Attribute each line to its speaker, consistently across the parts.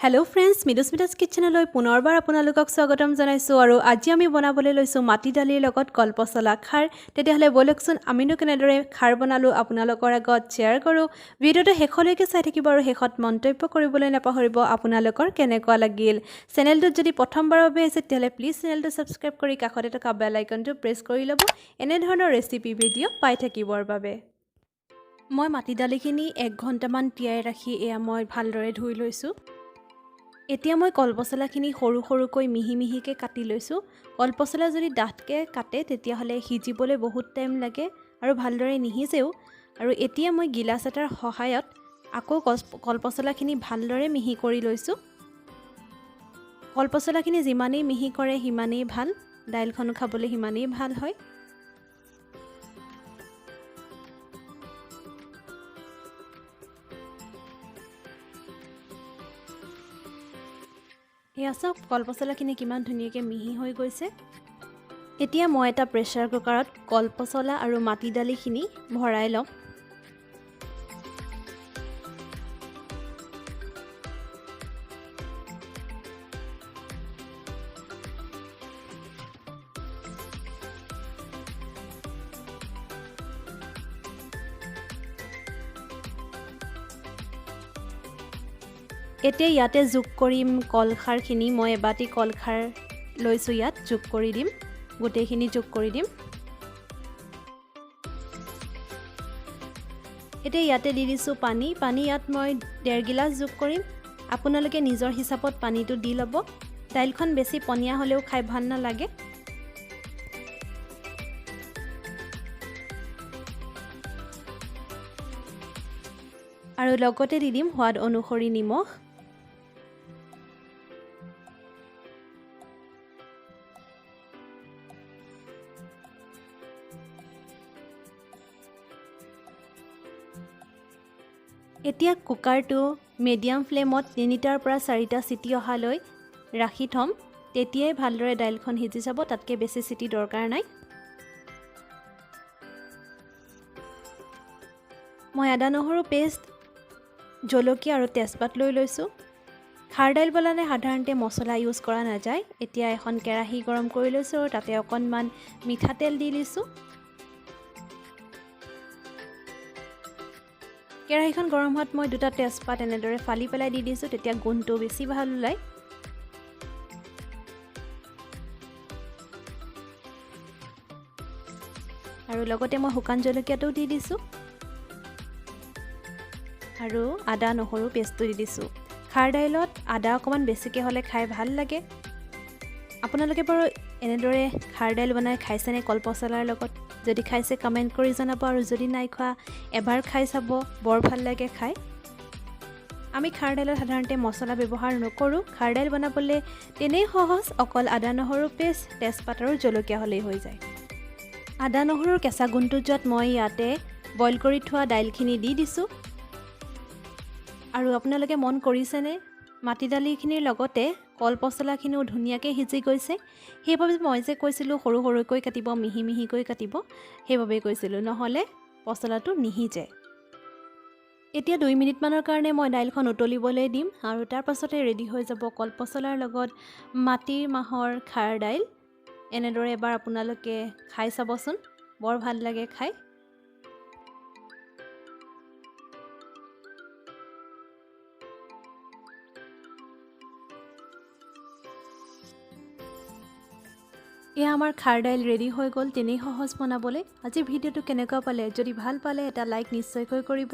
Speaker 1: hello friends मिडुस्मितास किचनলৈ পুনৰবাৰ আপোনালোকক স্বাগতম জনাইছো আৰু আজি আমি বনাবলৈ লৈছো মাটি দালিৰ লগত কলপচলা খাৰ তেতিয়াহলে বলকচোন আমিনো কেনেদৰে খাৰ বনালো আপোনালোকৰ আগত শেয়াৰ কৰো ভিডিওটো শেষলৈকে চাই থাকিব আৰু শেষত মন্তব্য কৰিবলৈ নাপাহৰিব আপোনালোকৰ কেনেকুৱা লাগিল চেনেলটো যদি প্ৰথমবাৰৰ বাবে আছে তেতিয়াহলে প্লিজ চেনেলটো সাবস্ক্ৰাইব কৰি কাষতে থকা বেল আইকনটো প্ৰেছ কৰি ল'ব এনে ধৰণৰ ৰেচিপি ভিডিও পাই থাকিবৰ বাবে মই মাটি দালিখিনি 1 ঘণ্টামান তিয়াই ৰাখি এয়া মই ভালদৰে ধুই লৈছো এতিয়া মই কলপচলাখিনি সৰু সৰুকৈ মিহি মিহিকে কাটি লৈছো কলপচলা যদি ডাঠকে কাটে তেতিয়া হলে হিজিবলৈ বহুত টাইম লাগে আৰু ভালদৰে নিহিজেও আৰু এতিয়া মই গিলাস এটাৰ সহায়ত আকৌ কলপচলাখিনি ভালদৰে মিহি কৰি লৈছো কলপচলাখিনি যিমানেই মিহি কৰে হিমানেই ভাল দাইলখনো খাবলৈ হিমানেই ভাল হয় এয়া সব কলপচলাখিনি কিমান ধুনীয়াকৈ মিহি হৈ গৈছে এতিয়া মই এটা প্ৰেছাৰ কুকাৰত কলপচলা আৰু মাটি দালিখিনি ভৰাই লম এতিয়া ইয়াতে যোগ কৰিম কলখাৰখিনি মই এবাটি কলখাৰ লৈছো ইয়াত যোগ কৰি দিম গোটেইখিনি যোগ কৰি দিম এতিয়া ইয়াতে দি দিছো পানী ইয়াত মই 1.5 গিলাস যোগ কৰিম আপোনালোকে নিজৰ হিচাপত পানীটো দি ল'ব দাইলখন বেছি পনিয়া হলেও খাই ভাল নালাগে আৰু লগতে দি দিম সোৱাদ অনুসৰি নিমখ এতিয়া কুকাৰটো মিডিয়াম ফ্লেমত 3টাৰ পৰা 4টা সিটি অহালৈ ৰাখি থম তেতিয়াই ভালদৰে দাইলখন সিজি যাব তাতকে বেছি সিটি দৰকাৰ নাই মই আদা নহৰু পেষ্ট জলকীয়া আৰু তেজপাত লৈ লৈছো খাৰ দাইল বনালে সাধাৰণতে মছলা ইউজ কৰা নাযায় এতিয়া এখন কেৰাহী গৰম কৰি লৈছো আৰু তাতে অকণমান মিঠা তেল দি দিছো কেৰাহীখন গৰম হোৱাত মই দুটা তেজপাত এনেদৰে ফালি পেলাই দি দিছো তেতিয়া গোন্ধটো বেছি ভাল ওলাই আৰু লগতে মই শুকান জলকীয়াটো দি দিছো আৰু আদা নহৰু পেষ্টটো দি দিছো খাৰ দাইলত আদা অকমান বেছিকে হলে খাই ভাল লাগে আপোনালোকে বাৰু এনেদৰে খাৰ দাইল বনাই খাইছেনে কলপচলাৰ লগত যদি খাইছে কমেন্ট কৰি জনাব আৰু যদি নাই খোৱা এবাৰ খাই চাব বৰ ভাল লাগে খাই আমি খাৰ দাইলত সাধাৰণতে মছলা ব্যৱহাৰ নকৰো খাৰ দাইল বনাবলৈ তেনেই সহজ অকল আদা নহৰু পেষ্ট তেজপাত আৰু জলকীয়া হলেই হৈ যায় আদা নহৰুৰ কেঁচা গুণটো যত মই ইয়াতে বইল কৰি থোৱা দাইলখিনি দি দিছো আৰু আপোনালোকে মন কৰিছেনে মাটি দালিখিনিৰ লগতে কলপচলাখিনিও ধুনীয়াকৈ সিজি গৈছে সেইবাবে মই যে কৈছিলো সৰু সৰুকৈ কাটিব মিহি মিহিকৈ কাটিব সেইবাবে কৈছিলো নহলে পচলাটো নিহিজে এতিয়া 2 মিনিট মানৰ কাৰণে মই দাইলখন উতলিবলৈ দিম আৰু তাৰ পাছতে ৰেডি হৈ যাব কলপচলাৰ লগত মাটিৰ মাহৰ খাৰ দাইল এনেদৰে এবাৰ আপোনালোকে খাই চাবচোন বৰ ভাল লাগে খাই এয়া আমাৰ খাৰ দাইল ৰেডি হৈ গ'ল তেনেই সহজ বনাবলৈ আজি ভিডিওটো কেনেকুৱা পালে যদি ভাল পালে এটা লাইক নিশ্চয়কৈ কৰিব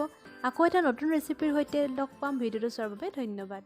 Speaker 1: আকৌ এটা নতুন ৰেচিপিৰ সৈতে লগ পাম ভিডিওটো চোৱাৰ বাবে ধন্যবাদ